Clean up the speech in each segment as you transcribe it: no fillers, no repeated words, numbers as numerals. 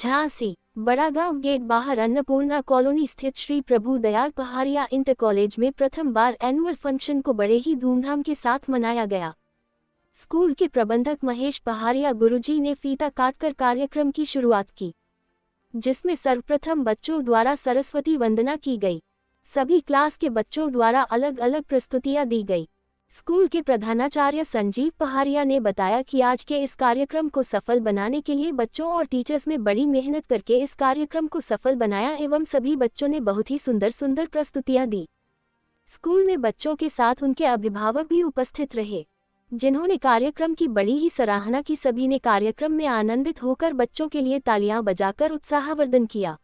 Jhansi Badagaon gate बाहर Annapurna colony स्थित श्री प्रभु दयाल पहाड़िया inter college में प्रथम बार एनुअल फंक्शन को बड़े ही धूमधाम के साथ मनाया गया। स्कूल के प्रबंधक महेश पहाड़िया गुरुजी ने फीता काटकर कार्यक्रम की शुरुआत की, जिसमें सर्वप्रथम बच्चों द्वारा सरस्वती वंदना की गई। सभी क्लास के बच्चों द्वारा अलग अलग प्रस्तुतियां दी गई। स्कूल के प्रधानाचार्य संजीव पहाड़िया ने बताया कि आज के इस कार्यक्रम को सफल बनाने के लिए बच्चों और टीचर्स में बड़ी मेहनत करके इस कार्यक्रम को सफल बनाया एवं सभी बच्चों ने बहुत ही सुंदर सुंदर प्रस्तुतियां दी। स्कूल में बच्चों के साथ उनके अभिभावक भी उपस्थित रहे, जिन्होंने कार्यक्रम की बड़ी ही सराहना की। सभी ने कार्यक्रम में आनंदित होकर बच्चों के लिए तालियां बजाकर उत्साहवर्धन किया।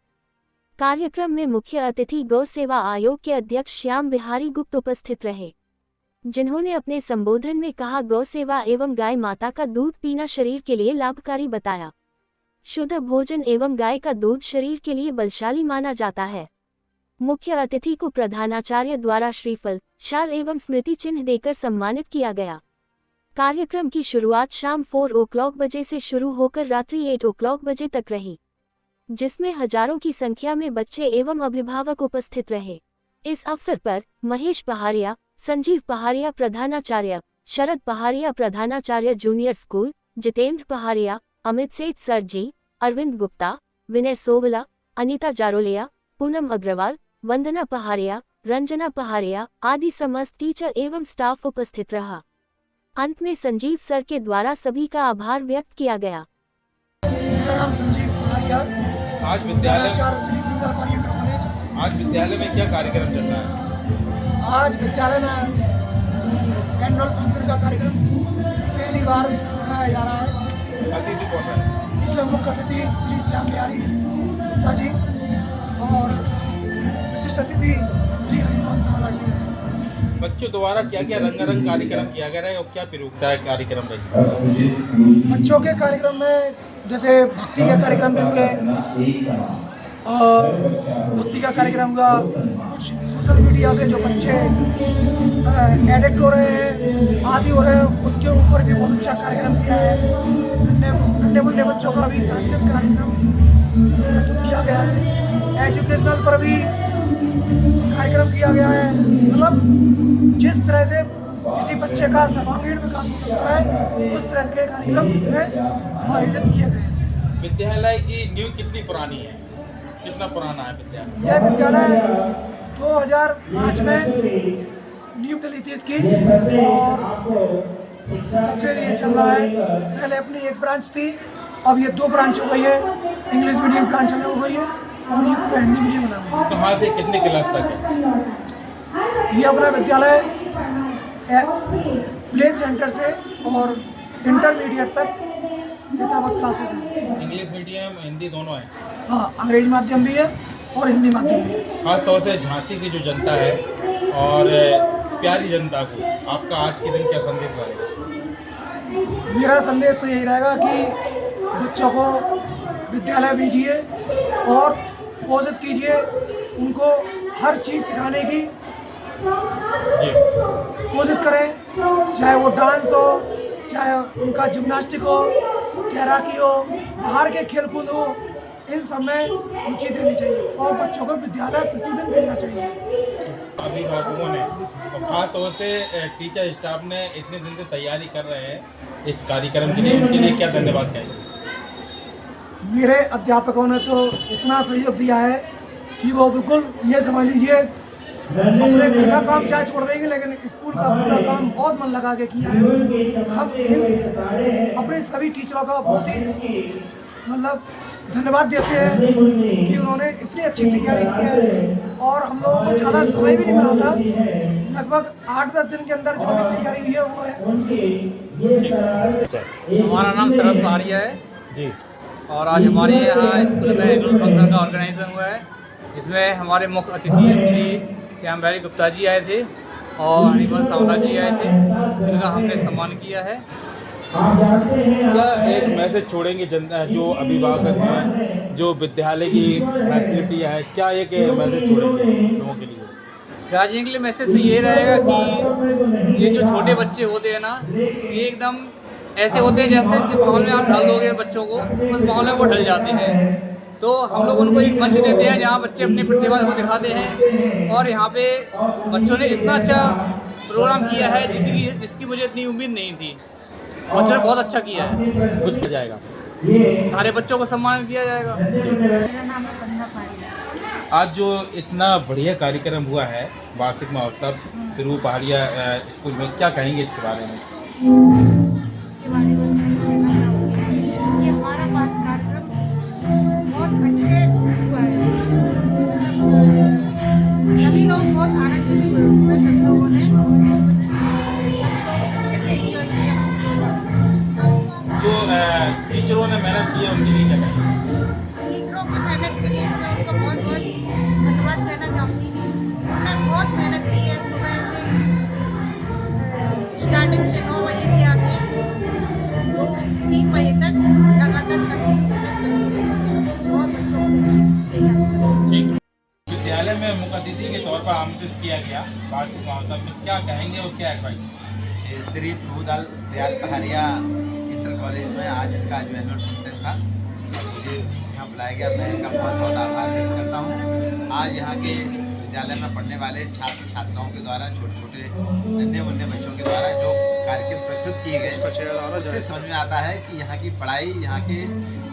कार्यक्रम में मुख्य अतिथि गौ सेवा आयोग के अध्यक्ष श्याम बिहारी गुप्त उपस्थित रहे, जिन्होंने अपने संबोधन में कहा, गौ सेवा एवं गाय माता का दूध पीना शरीर के लिए लाभकारी बताया। शुद्ध भोजन एवं गाय का दूध शरीर के लिए बलशाली माना जाता है। मुख्य अतिथि को प्रधानाचार्य द्वारा श्रीफल, शाल एवं स्मृति चिन्ह देकर सम्मानित किया गया। कार्यक्रम की शुरुआत शाम 4 बजे से शुरू होकर रात्रि 8 बजे तक रही, जिसमें हजारों की संख्या में बच्चे एवं अभिभावक उपस्थित रहे। इस अवसर पर महेश पहाड़िया, संजीव पहाड़िया प्रधानाचार्य, शरद पहाड़िया प्रधानाचार्य जूनियर स्कूल, जितेंद्र पहाड़िया, अमित सेठ सर जी, अरविंद गुप्ता, विनय सोवला, अनीता जारोलिया, पूनम अग्रवाल, वंदना पहाड़िया, रंजना पहाड़िया आदि समस्त टीचर एवं स्टाफ उपस्थित रहा। अंत में संजीव सर के द्वारा सभी का आभार व्यक्त किया गया। मेरा नाम संजीव पहाड़िया। आज विद्यालय में क्या कार्यक्रम चल रहा है? आज विद्यालय में एनुअल फंक्शन का कार्यक्रम पहली बार कराया जा रहा है। अतिथि कौन है? इसमें मुख्य अतिथि श्री श्याम बिहारी गुप्ता जी और विशिष्ट अतिथि श्री हरिमोहन सावला जी हैं। बच्चों द्वारा क्या क्या रंगारंग कार्यक्रम किया गया है और क्या प्रयोगता है कार्यक्रम में? बच्चों के कार्यक्रम में जैसे भक्ति के कार्यक्रम भी हुए और भक्ति का कार्यक्रम हुआ। कुछ सोशल मीडिया से जो बच्चे एडिट हो रहे हैं आदि हो रहे हैं, उसके ऊपर भी बहुत अच्छा कार्यक्रम किया है। नन्हे मुन्ने बच्चों का भी सांस्कृतिक कार्यक्रम प्रस्तुत किया गया है। एजुकेशनल पर भी कार्यक्रम किया गया है। मतलब जिस तरह से किसी बच्चे का सर्वांगीण विकास हो सकता है, उस तरह के कार्यक्रम इसमें आयोजित किए गए हैं। विद्यालय की नींव कितनी पुरानी है? कितना पुराना है विद्यालय? यह विद्यालय 2005 में नींव डली थी इसकी और तब से ये चल रहा है। पहले अपनी एक ब्रांच थी, अब ये 2 ब्रांच हो गई है। इंग्लिश मीडियम ब्रांच अलग हो गई है और ये पूरा हिंदी मीडियम अलग हो गया। कहाँ से कितनी क्लास तक है? ये अपना विद्यालय प्ले सेंटर से और इंटरमीडिएट तक यथावत क्लासेस हैं। इंग्लिश मीडियम हिंदी दोनों है? हाँ, अंग्रेजी माध्यम भी है और हिंदी माध्यम भी है। खास तौर से झांसी की जो जनता है और प्यारी जनता को आपका आज के दिन क्या संदेश रहेगा? मेरा संदेश तो यही रहेगा कि बच्चों को विद्यालय भेजिए और कोशिश कीजिए उनको हर चीज़ सिखाने की जी कोशिश करें, चाहे वो डांस हो, चाहे उनका जिम्नास्टिक हो, तैराकी हो, बाहर के खेल कूद हो, इन सब में रुचि देनी चाहिए और बच्चों को विद्यालय प्रतिदिन भेजना चाहिए। अभिभावकों ने और खास तौर से टीचर स्टाफ ने इतने दिन से तैयारी कर रहे हैं इस कार्यक्रम के लिए, उनके लिए क्या धन्यवाद कहेंगे? मेरे अध्यापकों ने तो इतना सहयोग दिया है कि वो बिल्कुल ये समझ लीजिए अपने घर का काम चाहे छोड़ देंगे, लेकिन स्कूल का पूरा काम बहुत मन लगा के किया है। हम अपने सभी टीचरों का बहुत ही मतलब धन्यवाद देते हैं कि उन्होंने इतनी अच्छी तैयारी की है और हम लोगों को ज़्यादा समय भी नहीं मिला था। लगभग 8-10 दिन के अंदर जो भी तैयारी हुई है वो है। हमारा नाम शरद पहाड़िया है जी और आज हमारे यहाँ स्कूल में एनुअल फंक्शन का ऑर्गेनाइजेशन हुआ है, जिसमें हमारे मुख्य अतिथि श्री श्याम बिहारी गुप्ता जी आए थे और हरिमोहन सावला जी आए थे, जिनका हमने सम्मान किया है। क्या एक मैसेज छोड़ेंगे जनता जो अभिभावक हैं, जो विद्यालय की फैसिलिटी है, क्या एक मैसेज छोड़ेंगे लोगों के लिए? राज्य के लिए मैसेज तो ये रहेगा कि ये जो छोटे बच्चे होते हैं ना, ये एकदम ऐसे होते हैं जैसे जिस माहौल में आप ढल दोगे बच्चों को, उस माहौल में वो ढल जाते हैं। तो हम लोग उनको एक मंच देते हैं जहाँ बच्चे अपनी प्रतिभा को दिखाते हैं। और यहाँ पे बच्चों ने इतना अच्छा प्रोग्राम किया है जिसकी मुझे इतनी उम्मीद नहीं थी। बच्चों ने बहुत अच्छा किया है। कुछ हो जाएगा। सारे बच्चों को सम्मान दिया जाएगा। मेरा नाम है पन्ना पारिया। आज जो इतना बढ़िया कार्यक्रम हुआ है वार्षिक महोत्सव प्रभु पहाड़िया स्कूल में, क्या कहेंगे इसके बारे में? इसके बारे में मैं ये कहना चाहूँगी कि हमारा कार्यक्रम बहुत अच्छे हुआ है। मतलब सभी लोग बहुत आनंदित हुए उसमें। सभी लोगों ने सभी लोग अच्छे से एंजॉय किया। जो टीचरों ने मेहनत की है उनके लिए क्या कहेंगे? टीचरों की मेहनत के लिए तो मैं उनको बहुत बहुत धन्यवाद कहना चाहूँगी। उन्होंने बहुत मेहनत की है। सुबह से स्टार्टिंग से 9 बजे से आके 2-3 बजे तक लगातार कंटिन्यू मेहनत करती रहती है और बच्चों को अच्छी तैयारी करती है। ठीक। विद्यालय में मुख्य अतिथि के तौर पर आमंत्रित किया गया वार्षिक महोत्सव में, क्या कहेंगे और क्या एडवाइस? श्री प्रभुदयाल पहाड़िया इंटर कॉलेज में आज इनका जो एनुअल फंक्शन था, मुझे यहाँ बुलाया गया। मैं इनका बहुत बहुत आभार व्यक्त करता हूँ। आज यहाँ के विद्यालय में पढ़ने वाले छात्र छात्राओं के द्वारा, छोटे छोटे नन्हे मुन्ने बच्चों के द्वारा जो कार्यक्रम प्रस्तुत किए गए, उससे समझ में आता है कि यहाँ की पढ़ाई, यहाँ के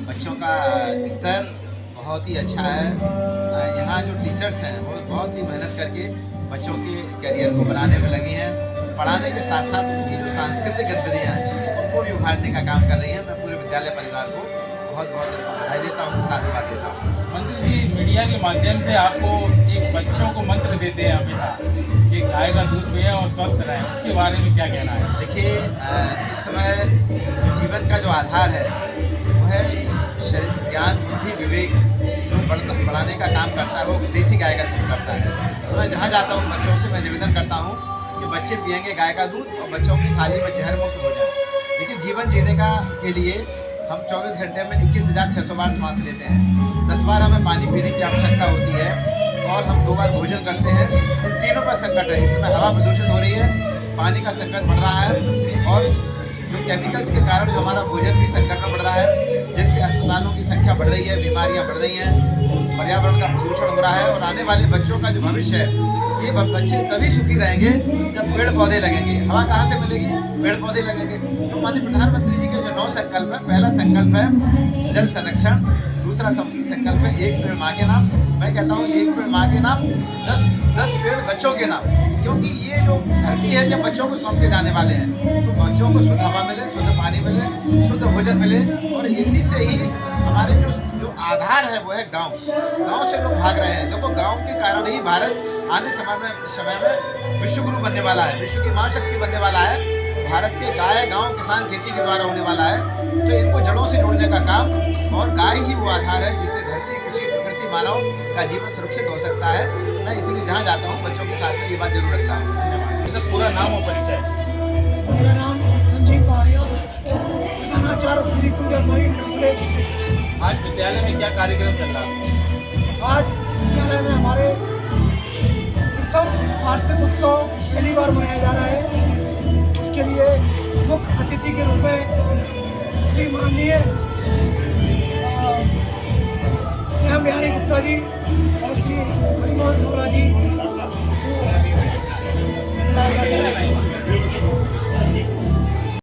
बच्चों का स्तर बहुत ही अच्छा है। यहाँ जो टीचर्स हैं वो बहुत ही मेहनत करके बच्चों के करियर को बनाने में लगी हैं। पढ़ाने के साथ साथ उनकी जो सांस्कृतिक गतिविधियाँ हैं उनको भी उभारने का काम कर रही हैं। मैं पूरे विद्यालय परिवार को बहुत बहुत बधाई देता हूँ, साधुवाद देता हूँ। मंत्री जी, मीडिया के माध्यम से आपको एक बच्चों को मंत्र देते हैं हमेशा कि गाय का दूध पिएं और स्वस्थ रहें, उसके बारे में क्या कहना है? देखिए, इस समय जीवन का जो आधार है वो है शरीर, ज्ञान, बुद्धि, विवेक जो बढ़ाने का काम करता है वो देसी गाय का दूध करता है। तो मैं जहाँ जाता हूँ बच्चों से मैं निवेदन करता हूँ कि बच्चे पिएंगे गाय का दूध और बच्चों की थाली में जहर मुक्त हो जाए। देखिए, जीवन जीने के लिए हम 24 घंटे में 21,600 बार सांस लेते हैं। 10 बार हमें पानी पीने की आवश्यकता होती है और हम 2 बार भोजन करते हैं। इन तीनों पर संकट है। इसमें हवा प्रदूषित हो रही है, पानी का संकट बढ़ रहा है और जो केमिकल्स के कारण जो हमारा भोजन भी संकट में बढ़ रहा है, जिससे अस्पतालों की संख्या बढ़ रही है, बीमारियां बढ़ रही हैं, पर्यावरण का प्रदूषण हो रहा है। और आने वाले बच्चों का जो भविष्य है, ये बच्चे तभी सुखी रहेंगे जब पेड़ पौधे लगेंगे। हवा कहाँ से मिलेगी? पेड़ पौधे लगेंगे। तो माननीय प्रधानमंत्री जी के जो 9 संकल्प है, पहला संकल्प है जल संरक्षण, दूसरा संकल्प है 1 पेड़ माँ के नाम। मैं कहता हूँ 1 पेड़ माँ के नाम, 10 पेड़ बच्चों के नाम, क्योंकि ये जो धरती है जब बच्चों को सौंप के जाने वाले हैं तो बच्चों को शुद्ध हवा मिले, शुद्ध पानी मिले, शुद्ध भोजन मिले। और इसी से ही हमारे जो आधार है वो है गाँव। गाँव से लोग भाग रहे हैं। देखो, गाँव के कारण ही भारत आने समय में विश्व गुरु बनने वाला है, विश्व की महाशक्ति बनने वाला है। भारत के गाय, गांव, किसान खेती के द्वारा होने वाला है। तो इनको जड़ों से जोड़ने का काम, और गाय ही वो आधार है जिससे धरती, कृषि, प्रकृति, मानव का जीवन सुरक्षित हो सकता है। मैं इसलिए जहाँ जाता हूँ बच्चों के साथ में ये बात जरूर रखता हूँ। धन्यवाद। पूरा नाम और परिचय? मेरा नाम संजीव पारिया, प्रधानाचार्य श्री प्रभुदयाल इंटर कॉलेज। आज विद्यालय में क्या कार्यक्रम चल रहा है? आज विद्यालय में हमारे प्रथम वार्षिक उत्सव पहली बार मनाया जा रहा है। उसके लिए मुख्य अतिथि के रूप में श्री माननीय श्याम बिहारी गुप्ता जी और श्री हरिमोहन सोहरा जी